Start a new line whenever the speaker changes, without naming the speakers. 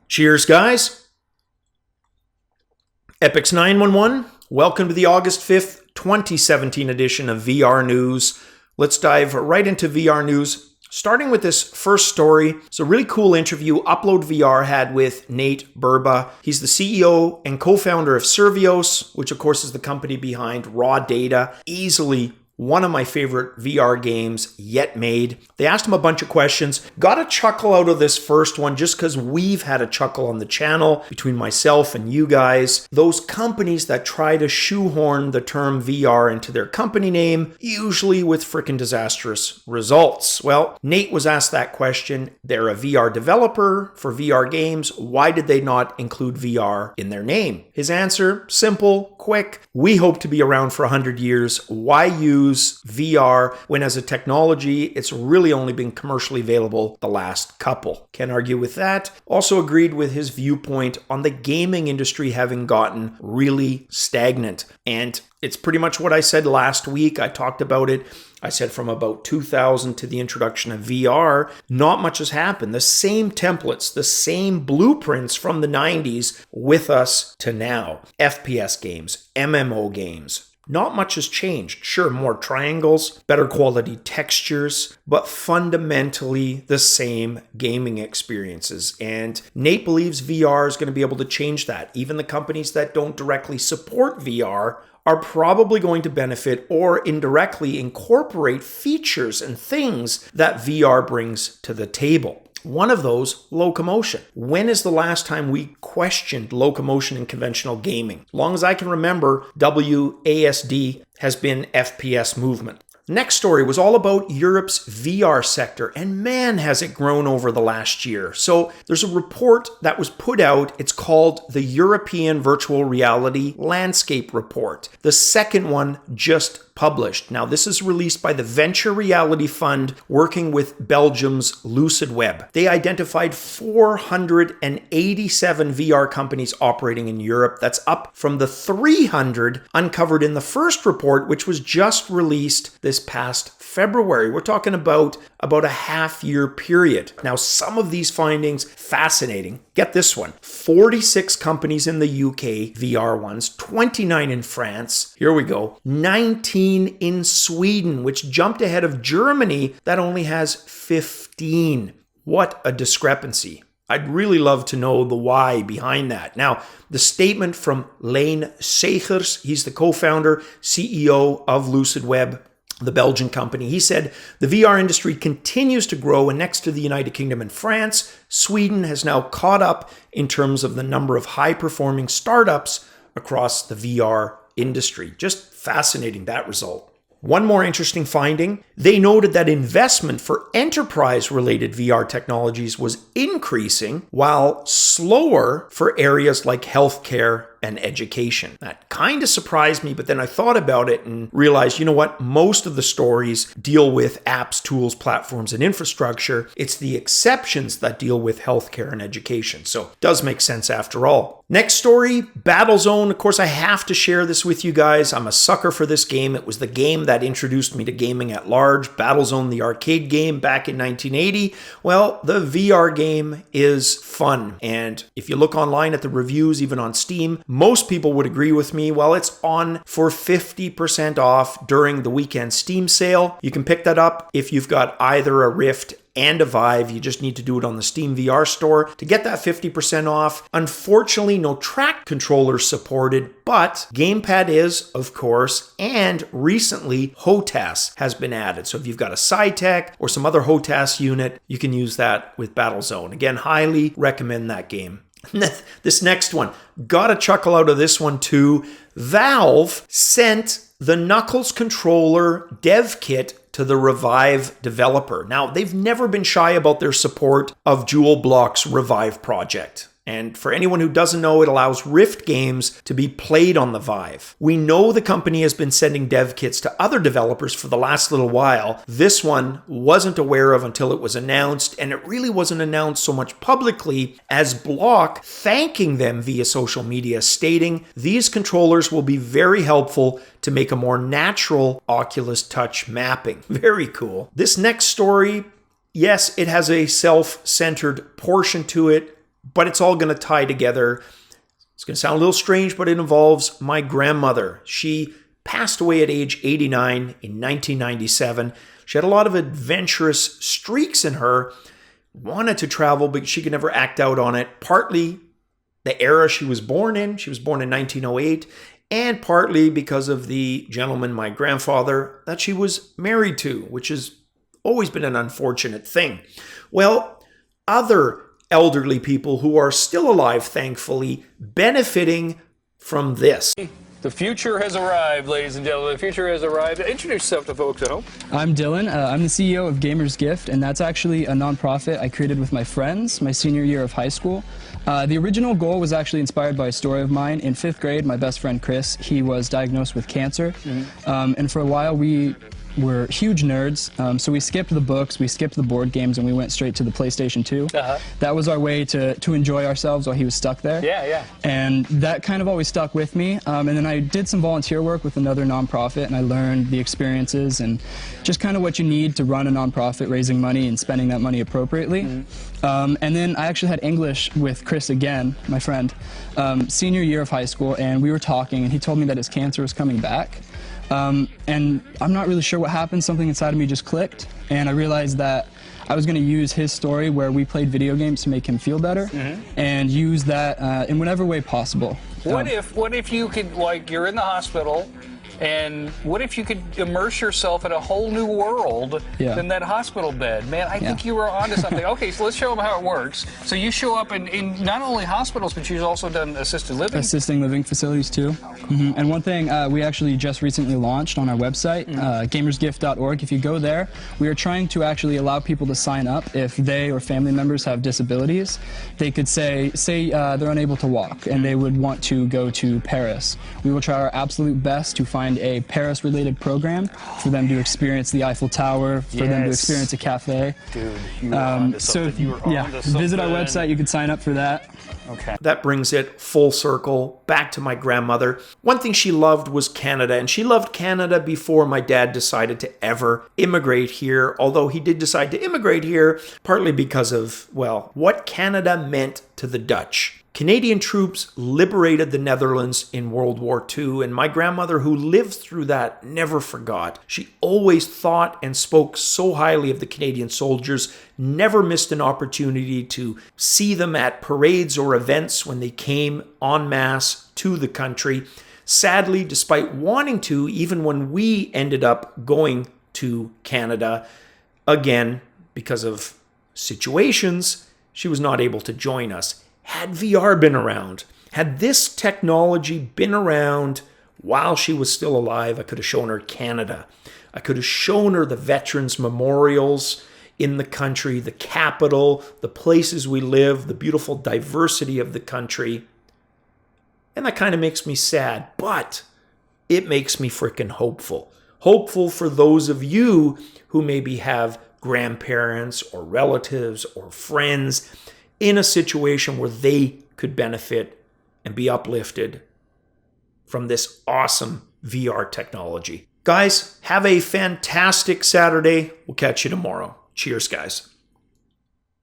Cheers, guys. Epix 911, welcome to the August 5th, 2017 edition of VR News. Let's dive right into VR News, starting with this first story. It's a really cool interview UPLOADVR had with Nate Burba. He's the CEO and co-founder of Survios, which of course is the company behind Raw Data, easily one of my favorite VR games yet made. They asked him a bunch of questions. Got a chuckle out of this first one just because we've had a chuckle on the channel between myself and you guys. Those companies that try to shoehorn the term VR into their company name, usually with freaking disastrous results. Well, Nate was asked that question. They're a VR developer for VR games. Why did they not include VR in their name? His answer, simple, quick. We hope to be around for 100 years. Why use VR when as a technology, it's really only been commercially available the last couple? Can't argue with that. Also agreed with his viewpoint on the gaming industry having gotten really stagnant. And it's pretty much what I said last week. I talked about it. I said from about 2000 to the introduction of VR, not much has happened. The same templates, the same blueprints from the 90s with us to now. FPS games, MMO games. Not much has changed. Sure, more triangles, better quality textures, but fundamentally the same gaming experiences. And Nate believes VR is going to be able to change that. Even the companies that don't directly support VR are probably going to benefit or indirectly incorporate features and things that VR brings to the table. One of those, locomotion. When is the last time we questioned locomotion in conventional gaming? Long as I can remember, WASD has been FPS movement. Next story was all about Europe's VR sector, and man, has it grown over the last year. So there's a report that was put out. It's called the European Virtual Reality Landscape Report. The second one just published. Now, this is released by the Venture Reality Fund working with Belgium's LucidWeb. They identified 487 VR companies operating in Europe. That's up from the 300 uncovered in the first report, which was just released this past February. We're talking about a half-year period. Now, some of these findings, fascinating. Get this one. 46 companies in the UK, VR ones, 29 in France. Here we go. 19 in Sweden, which jumped ahead of Germany that only has 15. What a discrepancy. I'd really love to know the why behind that. Now, the statement from Leen Segers, he's the co-founder, CEO of LucidWeb, the Belgian company. He said, the VR industry continues to grow, and next to the United Kingdom and France, Sweden has now caught up in terms of the number of high-performing startups across the VR industry. Just fascinating, that result. One more interesting finding, they noted that investment for enterprise-related VR technologies was increasing while slower for areas like healthcare and education. That kind of surprised me, but then I thought about it and realized, you know what? Most of the stories deal with apps, tools, platforms, and infrastructure. It's the exceptions that deal with healthcare and education. So it does make sense after all. Next story, Battlezone. Of course, I have to share this with you guys. I'm a sucker for this game. It was the game that introduced me to gaming at large. Battlezone, the arcade game back in 1980. Well, the VR game is fun. And if you look online at the reviews, even on Steam, most people would agree with me. Well, it's on for 50% off during the weekend Steam sale. You can pick that up if you've got either a Rift and a Vive. You just need to do it on the Steam VR store to get that 50% off. Unfortunately, no track controllers supported, but gamepad is, of course, and recently HOTAS has been added. So if you've got a SciTech or some other HOTAS unit, you can use that with Battlezone. Again, highly recommend that game. This next one, got a chuckle out of this one too. Valve sent the Knuckles controller dev kit to the Revive developer. Now, they've never been shy about their support of Jewel Block's Revive project. And for anyone who doesn't know, it allows Rift games to be played on the Vive. We know the company has been sending dev kits to other developers for the last little while. This one wasn't aware of until it was announced, and it really wasn't announced so much publicly as Block thanking them via social media, stating these controllers will be very helpful to make a more natural Oculus Touch mapping. Very cool. This next story, yes, it has a self-centered portion to it. but it's all going to tie together. It's going to sound a little strange, but it involves my grandmother. She passed away at age 89 in 1997. She had a lot of adventurous streaks in her, wanted to travel, but she could never act out on it. Partly the era she was born in. She was born in 1908. And partly because of the gentleman, my grandfather, that she was married to, which has always been an unfortunate thing. Well, other elderly people who are still alive, thankfully, benefiting from this.
The future has arrived, ladies and gentlemen. The future has arrived. Introduce yourself to folks at home.
I'm Dylan. I'm the CEO of Gamer's Gift, and that's actually a nonprofit I created with my friends my senior year of high school. The original goal was actually inspired by a story of mine. In 5th grade, my best friend Chris, he was diagnosed with cancer, and for a while we were huge nerds, so we skipped the books, we skipped the board games, and we went straight to the PlayStation 2. That was our way to enjoy ourselves while he was stuck there. And that kind of always stuck with me. And then I did some volunteer work with another nonprofit, and I learned the experiences and just kind of what you need to run a nonprofit, raising money and spending that money appropriately. And then I actually had English with Chris again, my friend, senior year of high school, and we were talking, and he told me that his cancer was coming back. And I'm not really sure what happened. Something inside of me just clicked, and I realized that I was going to use his story where we played video games to make him feel better, and use that in whatever way possible.
What if you could, like, you're in the hospital, and what if you could immerse yourself in a whole new world than that hospital bed? Man, I think you were onto something. Okay, so let's show them how it works. So you show up in not only hospitals, but you've also done assisted living?
Assisting living facilities, too. And one thing we actually just recently launched on our website, gamersgift.org. If you go there, we are trying to actually allow people to sign up if they or family members have disabilities. They could say they're unable to walk, and they would want to go to Paris. We will try our absolute best to find a Paris-related program for them to experience the Eiffel Tower, for them to experience a cafe.
Dude, you were onto something.
Visit our website. You can sign up for that.
Okay. That brings it full circle back to my grandmother. One thing she loved was Canada, and she loved Canada before my dad decided to ever immigrate here, although he did decide to immigrate here partly because of, well, what Canada meant to the Dutch. Canadian troops liberated the Netherlands in World War II, and my grandmother, who lived through that, never forgot. She always thought and spoke so highly of the Canadian soldiers, never missed an opportunity to see them at parades or events when they came en masse to the country. Sadly, despite wanting to, even when we ended up going to Canada, again, because of situations, she was not able to join us. Had VR been around, had this technology been around while she was still alive, I could have shown her Canada. I could have shown her the veterans' memorials in the country, the capital, the places we live, the beautiful diversity of the country. And that kind of makes me sad, but it makes me freaking hopeful. Hopeful for those of you who maybe have grandparents or relatives or friends in a situation where they could benefit and be uplifted from this awesome VR technology. Guys, have a fantastic Saturday. We'll catch you tomorrow. Cheers, guys.